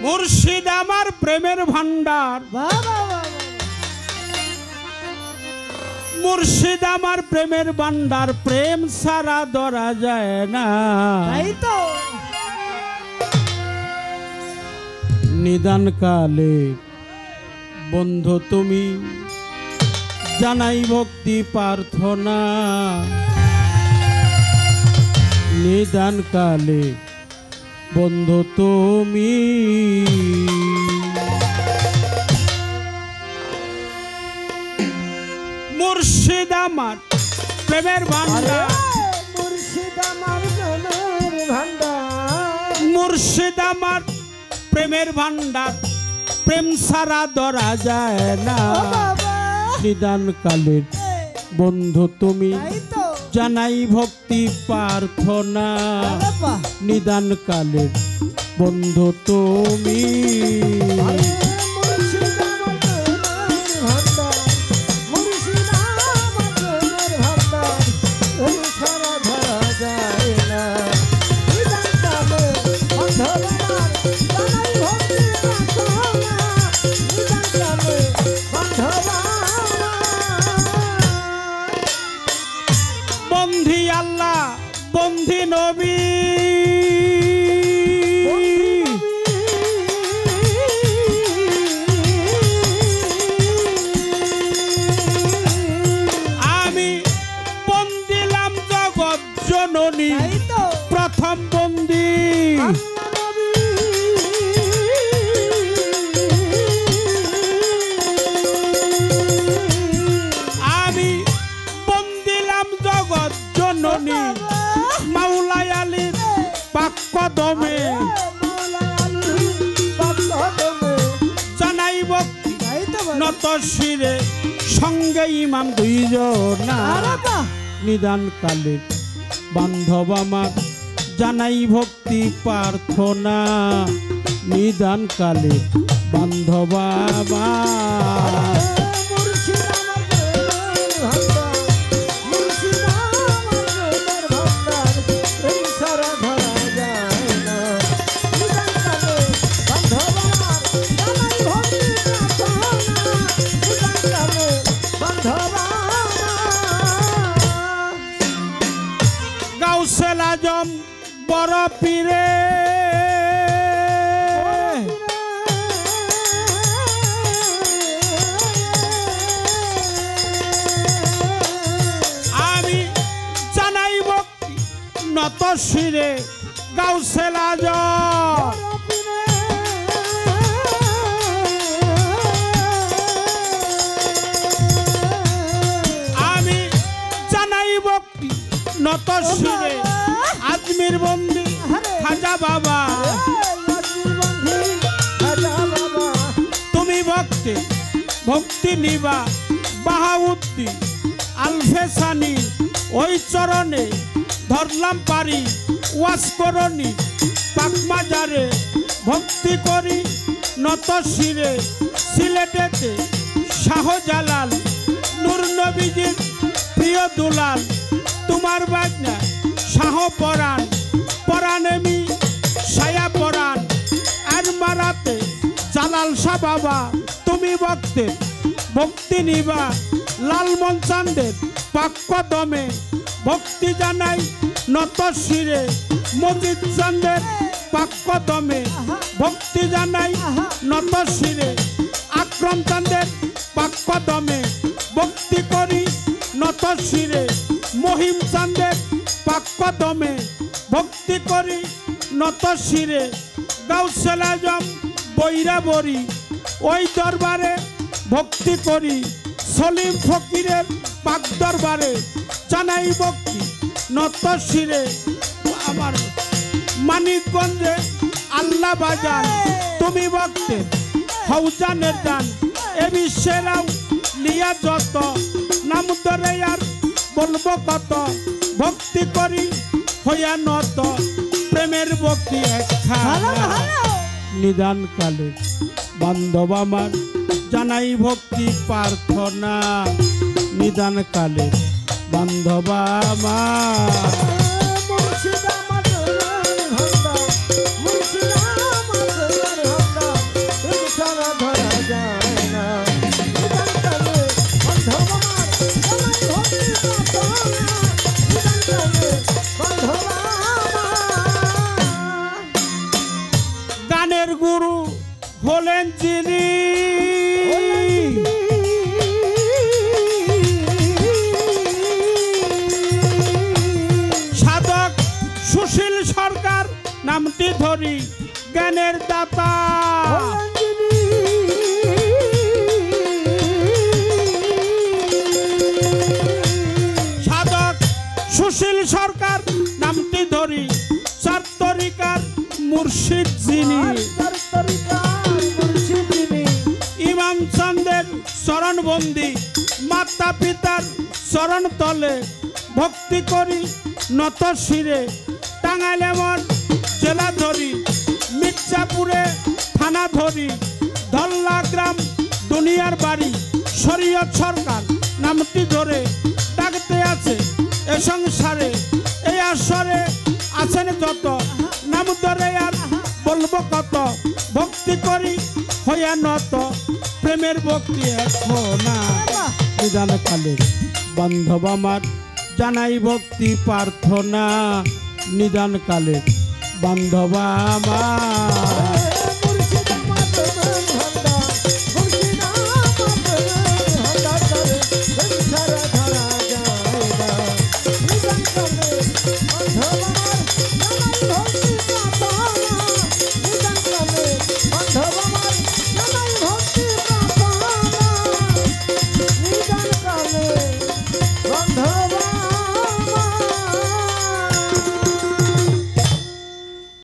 মুর্শিদ আমার প্রেমের ভান্ডার, মুর্শিদ আমার প্রেমের ভান্ডার, প্রেম সারা ধরা যায় না। তাই তো নিদান কালে বন্ধু তুমি জানাই ভক্তি প্রার্থনা, নিদান কালে বন্ধু তুমি মুর্শিদ আমার প্রেমের ভান্ডার, মুর্শিদ আমার প্রেমের ভান্ডার, মুর্শিদ আমার প্রেমের ভান্ডার, প্রেম সারা ধরা যায় না। নিদান কালের বন্ধু তুমি জানাই ভক্তি প্রার্থনা, নিদান কালের বন্ধু তুমি বন্ধি আল্লাহ বন্ধি নবী, আমি বন্দিলাম জগৎ জননী প্রথম বন্দি, আমি বন্দিলাম জগৎ জননী মাওলাই আলীর পাক কদমে, জানাই ভক্তি নত শিরে সঙ্গে ইমাম দুইজন। নিদান কালে বান্ধব আমার জানাই ভক্তি প্রার্থনা, নিদান কালে বান্ধব আমার গাউসুল আজম বড় পীরে, আমি জানাই ভক্তি নত শিরে গাউসুল আজম, আমি জানাই ভক্তি নত শিরে আজমির বন্দি খাজা বাবা, তুমি ভক্তি ভক্তি নিবা বাহাউদ্দিন আলফেসানি, ওই চরণে ধরলাম পারি ওয়াজ করনি পাকমাজারে, ভক্তি করি নত শিরে সিলেটেতে শাহজালাল নূর নবীজির প্রিয় দুলাল, তোমার বাজনা শাহ পরাণ পরাণেমি ছায়া পরাণ, আর মারাতে জালাল শাহ বাবা, তুমি ভক্তের ভক্তি নিবা লালমন চাঁদের পাক কদমে, ভক্তি জানাই নত শিরে মজিদ চাঁদের পাক কদমে, ভক্তি জানাই নত শিরে আকরম চাঁদের পাক কদমে, ভক্তি করি নত শিরে মহিম চাঁদের পাক কদমে, ভক্তি করি নত শিরে গাউসুল আজম বৈরাবরী, ওই দরবারে ভক্তি করি সলিম ফকিরের পাক দরবারে, জানাই ভক্তি নত শিরে আমার মানিকগঞ্জে আল্লাহ বাজার, তুমি ভক্তের হৌজানের দান, এ বিশ্বেরাও লিয়া যত নাম ধরে আর বলবো কত, ভক্তি করি হইয়া নত প্রেমের ভক্তি একখানা। নিদান কালে বান্ধব আমার জানাই ভক্তি প্রার্থনা, নিদান কালে বান্ধব আমার ভক্তের গুরু হলেন যিনি সাধক সুশীল সরকার নামটি ধরি জ্ঞানের দাতা সাধক সুশীল সরকার নামটি ধরি চারতরিকার মুর্শিদ যিনি ইমাম চাঁদের চরণ বন্দি মাতা পিতার চরণ তলে ভক্তি করি নত শিরে টাঙ্গাইলে মন জেলা ধরি মির্জাপুরে থানা ধরি ধল্লা গ্রাম দুনিয়ার বাড়ি শরীয়ত সরকার নামটি ধরে ডাকতে আছে এ সংসারে এই আসরে আছেন যত নাম ধরে আর বলবো কত ভক্তি করি হইয়া নত প্রেমের ভক্তি এখন নিদান কালে বান্ধব আমার জানাই ভক্তি প্রার্থনা নিদান কালে বান্ধব আমার